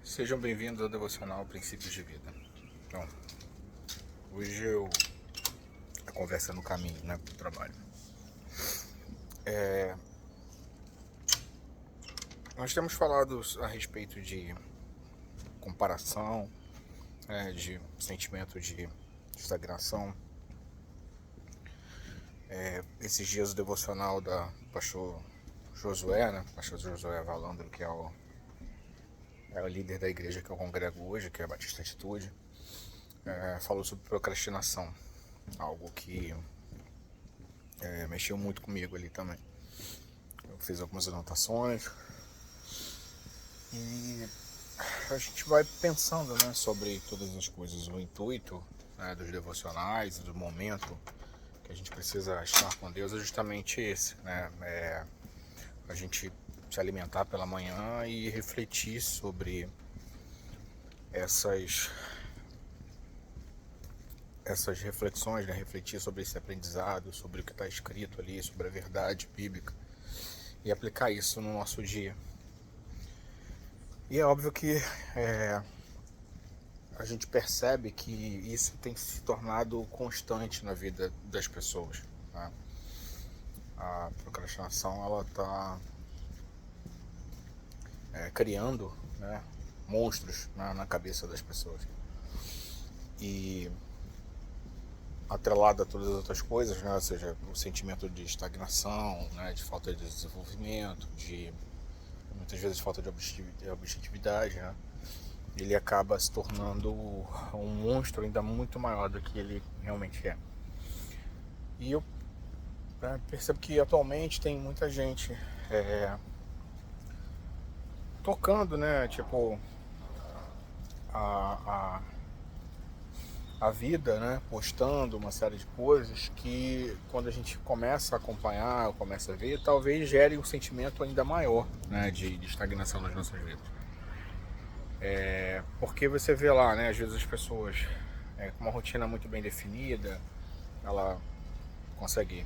Sejam bem-vindos ao Devocional Princípios de Vida. Então, hoje a conversa é no caminho, né, para o trabalho. Nós temos falado a respeito de comparação, de sentimento de estagnação. Esses dias o devocional da pastor Josué, né, pastor Josué Valandro, que é o líder da igreja que eu congrego hoje, que é a Batista Atitude, falou sobre procrastinação, algo que mexeu muito comigo ali também. Eu fiz algumas anotações e a gente vai pensando, né, sobre todas as coisas. O intuito, né, dos devocionais, do momento que a gente precisa estar com Deus é justamente esse, né? A gente se alimentar pela manhã e refletir sobre essas reflexões, né? Refletir sobre esse aprendizado, sobre o que está escrito ali, sobre a verdade bíblica e aplicar isso no nosso dia. E é óbvio que a gente percebe que isso tem se tornado constante na vida das pessoas, né? A procrastinação, ela está criando, né, monstros na cabeça das pessoas. E atrelado a todas as outras coisas, né, ou seja, o sentimento de estagnação, né, de falta de desenvolvimento, de muitas vezes falta de objetividade, né, ele acaba se tornando um monstro ainda muito maior do que ele realmente é. E eu percebo que atualmente tem muita gente tocando, né, tipo, a vida, né, postando uma série de coisas que quando a gente começa a acompanhar, começa a ver, talvez gere um sentimento ainda maior, né, de estagnação nas nossas vidas. Porque você vê lá, né, às vezes as pessoas com uma rotina muito bem definida, ela consegue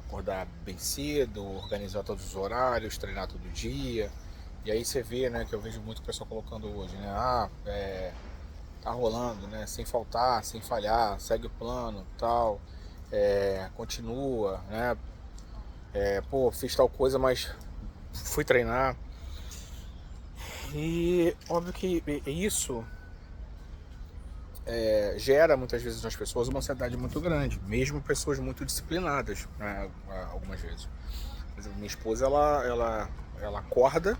acordar bem cedo, organizar todos os horários, treinar todo dia. E aí você vê, né, que eu vejo muito pessoal colocando hoje, né, tá rolando, né, sem faltar, sem falhar, segue o plano, tal, continua, né, fiz tal coisa, mas fui treinar. E óbvio que isso gera muitas vezes nas pessoas uma ansiedade muito grande, mesmo pessoas muito disciplinadas, né, algumas vezes. Por exemplo, minha esposa, ela acorda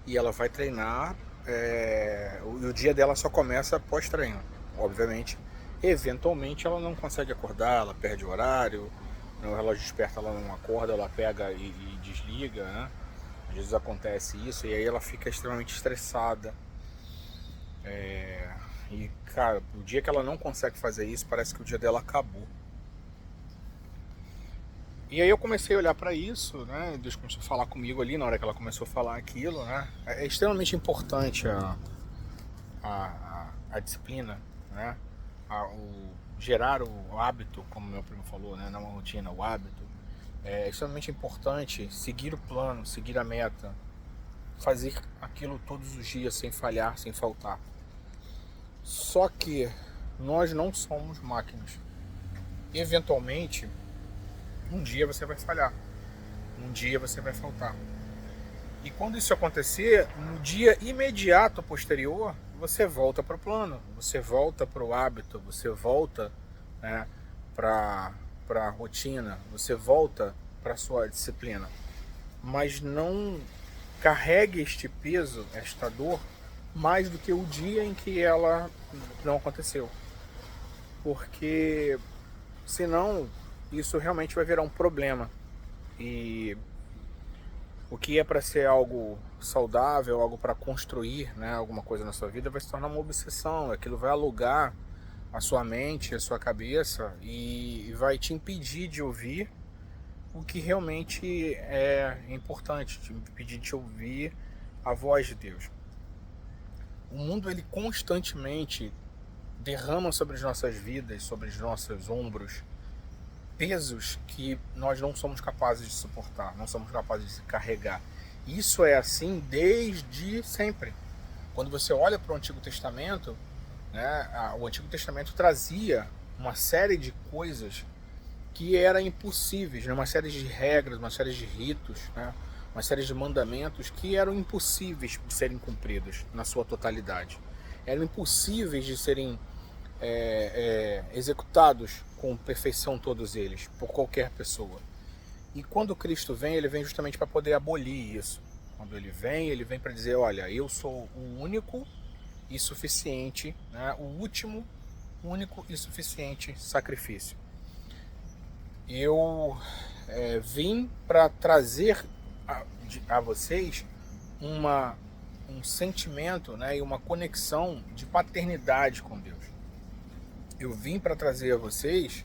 e ela vai treinar, e o dia dela só começa após treino, obviamente. Eventualmente ela não consegue acordar, ela perde o horário, o relógio desperta, ela não acorda, ela pega e desliga, né? Às vezes acontece isso e aí ela fica extremamente estressada. E cara, o dia que ela não consegue fazer isso, parece que o dia dela acabou. E aí eu comecei a olhar para isso, né? Deus começou a falar comigo ali na hora que ela começou a falar aquilo, né? É extremamente importante a disciplina, né? Gerar o hábito, como meu primo falou, né? Não a rotina, o hábito. É extremamente importante seguir o plano, seguir a meta, fazer aquilo todos os dias sem falhar, sem faltar. Só que nós não somos máquinas. Eventualmente, um dia você vai falhar, um dia você vai faltar. E quando isso acontecer, no dia imediato posterior, você volta para o plano, você volta para o hábito, você volta, né, para a rotina, você volta para a sua disciplina. Mas não carregue este peso, esta dor, mais do que o dia em que ela não aconteceu. Porque senão isso realmente vai virar um problema. E o que é para ser algo saudável, algo para construir, né, alguma coisa na sua vida, vai se tornar uma obsessão. Aquilo vai alugar a sua mente, a sua cabeça e vai te impedir de ouvir o que realmente é importante, te impedir de ouvir a voz de Deus. O mundo, ele constantemente derrama sobre as nossas vidas, sobre os nossos ombros, pesos que nós não somos capazes de suportar, não somos capazes de carregar. Isso é assim desde sempre. Quando você olha para o Antigo Testamento, né, o Antigo Testamento trazia uma série de coisas que eram impossíveis, né, uma série de regras, uma série de ritos, né, uma série de mandamentos que eram impossíveis de serem cumpridos na sua totalidade. Eram impossíveis de serem executados com perfeição todos eles, por qualquer pessoa. E quando Cristo vem, ele vem justamente para poder abolir isso. Quando ele vem para dizer, olha, eu sou o único e suficiente, né, o último, único e suficiente sacrifício. Eu vim para trazer a vocês um sentimento, né, e uma conexão de paternidade com Deus. Eu vim para trazer a vocês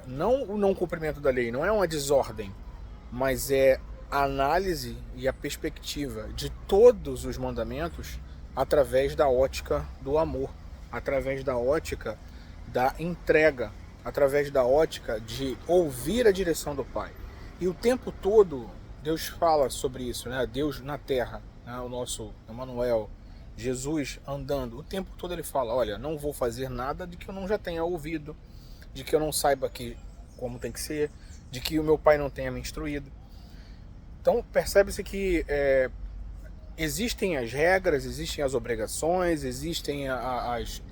não o não cumprimento da lei, não é uma desordem, mas é a análise e a perspectiva de todos os mandamentos através da ótica do amor, através da ótica da entrega, através da ótica de ouvir a direção do Pai. E o tempo todo Deus fala sobre isso, né? Deus na terra, né? O nosso Emmanuel, Jesus andando, o tempo todo ele fala, olha, não vou fazer nada de que eu não já tenha ouvido, de que eu não saiba como tem que ser, de que o meu pai não tenha me instruído. Então percebe-se que existem as regras, existem as obrigações, existem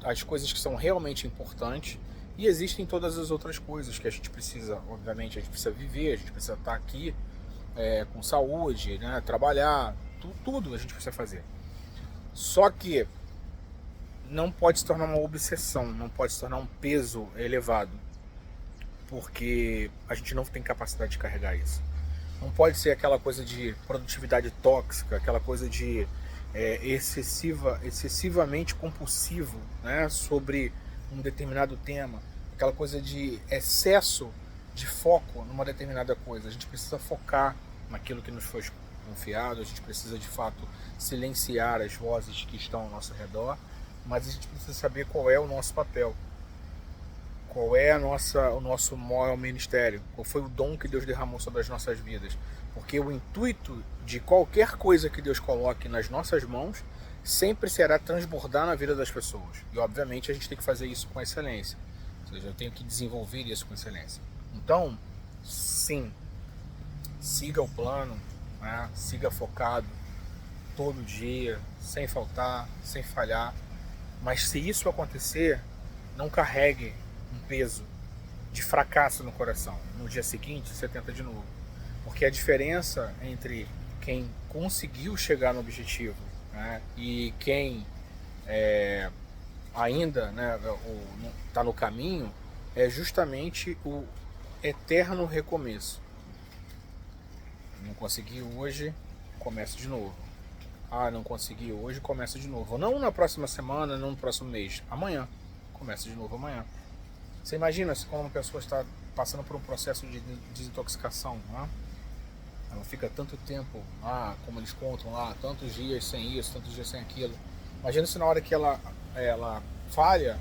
as coisas que são realmente importantes e existem todas as outras coisas que a gente precisa, obviamente, a gente precisa viver, a gente precisa estar aqui com saúde, né, trabalhar, tudo a gente precisa fazer. Só que não pode se tornar uma obsessão, não pode se tornar um peso elevado, porque a gente não tem capacidade de carregar isso. Não pode ser aquela coisa de produtividade tóxica, aquela coisa de excessivamente compulsivo, né, sobre um determinado tema, aquela coisa de excesso de foco numa determinada coisa. A gente precisa focar naquilo que nos foi confiado, a gente precisa de fato silenciar as vozes que estão ao nosso redor, mas a gente precisa saber qual é o nosso papel, qual é o nosso maior ministério, qual foi o dom que Deus derramou sobre as nossas vidas. Porque o intuito de qualquer coisa que Deus coloque nas nossas mãos sempre será transbordar na vida das pessoas. E obviamente a gente tem que fazer isso com excelência. Ou seja, eu tenho que desenvolver isso com excelência. Então, sim, siga o plano, né? Siga focado todo dia, sem faltar, sem falhar. Mas se isso acontecer, não carregue um peso de fracasso no coração. No dia seguinte, você tenta de novo. Porque a diferença entre quem conseguiu chegar no objetivo, né, e quem ainda, né, está no caminho é justamente o eterno recomeço. Não consegui hoje, começo de novo. Ah, não consegui hoje, começa de novo. Não na próxima semana, não no próximo mês. Amanhã. Começa de novo amanhã. Você imagina se quando uma pessoa está passando por um processo de desintoxicação, né? Ela fica tanto tempo, como eles contam lá, tantos dias sem isso, tantos dias sem aquilo. Imagina se na hora que ela falha,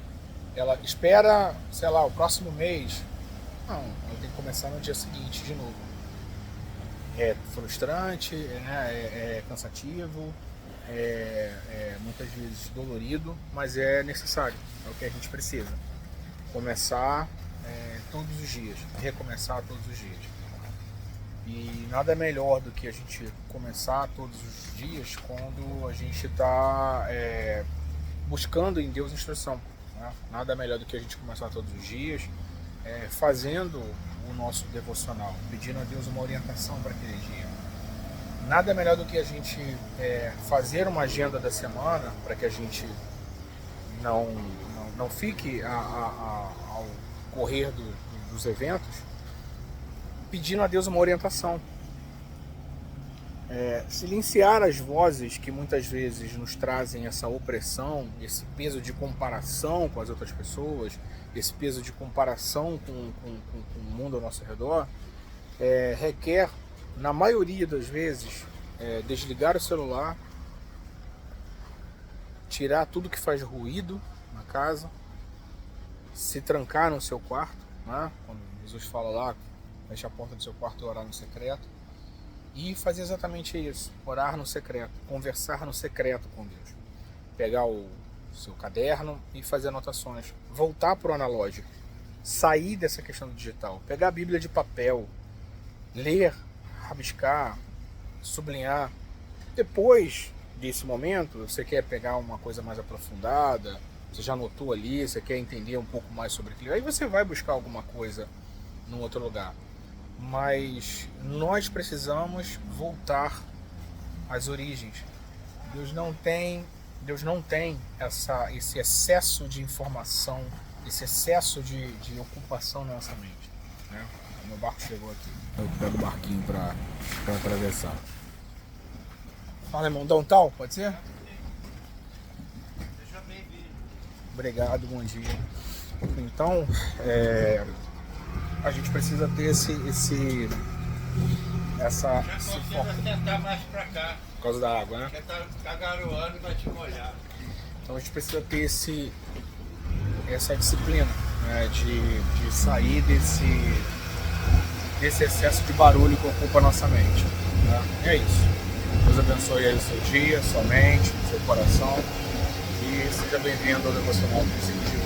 ela espera, sei lá, o próximo mês. Não, ela tem que começar no dia seguinte de novo. É frustrante, é cansativo, muitas vezes dolorido, mas é necessário, é o que a gente precisa. Começar todos os dias, recomeçar todos os dias. E nada melhor do que a gente começar todos os dias quando a gente está buscando em Deus instrução, né? Nada melhor do que a gente começar todos os dias fazendo o nosso devocional, pedindo a Deus uma orientação para aquele dia. Nada melhor do que a gente fazer uma agenda da semana para que a gente não fique ao correr dos eventos, pedindo a Deus uma orientação. Silenciar as vozes que muitas vezes nos trazem essa opressão, esse peso de comparação com as outras pessoas, esse peso de comparação com o mundo ao nosso redor, requer, na maioria das vezes, desligar o celular, tirar tudo que faz ruído na casa, se trancar no seu quarto, né? Quando Jesus fala lá, feche a porta do seu quarto e orar no secreto, e fazer exatamente isso, orar no secreto, conversar no secreto com Deus, pegar o seu caderno e fazer anotações, voltar para o analógico, sair dessa questão do digital, pegar a Bíblia de papel, ler, rabiscar, sublinhar. Depois desse momento, você quer pegar uma coisa mais aprofundada, você já anotou ali, você quer entender um pouco mais sobre aquilo, aí você vai buscar alguma coisa num outro lugar. Mas nós precisamos voltar às origens. Deus não tem esse excesso de informação, esse excesso de ocupação na nossa mente, né? O meu barco chegou aqui, eu pego o barquinho para atravessar. Fala, irmão, dá um tal, pode ser? Seja bem-vindo. Obrigado, bom dia. Então, a gente precisa ter esse foco. Tentar mais pra cá. Por causa da água, né? Porque tá garoando e vai te molhar. Então a gente precisa ter essa disciplina, né, de sair desse excesso de barulho que ocupa a nossa mente, né? É isso. Deus abençoe aí o seu dia, sua mente, seu coração. E seja bem-vindo ao Devocional Princípio de